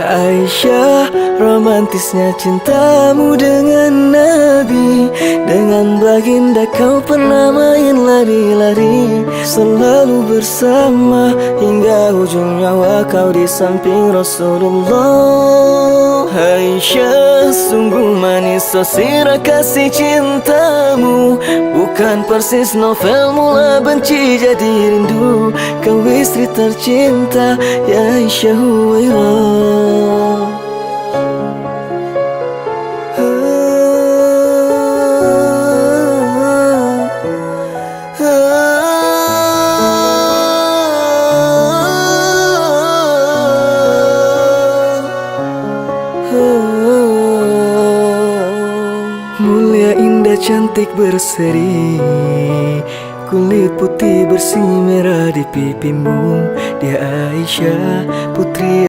Aisyah, romantisnya cintamu dengan Nabi. Dengan baginda kau pernah main lari-lari, selalu bersama hingga ujung nyawa kau di samping Rasulullah. Aisyah, sungguh manis sirah kasih cintamu, bukan persis novel mula benci jadi rindu. Kau istri tercinta, ya Aisyah Huwairah. Mulia, indah, cantik, berseri, kulit putih bersih merah di pipimu. Dia Aisyah, putri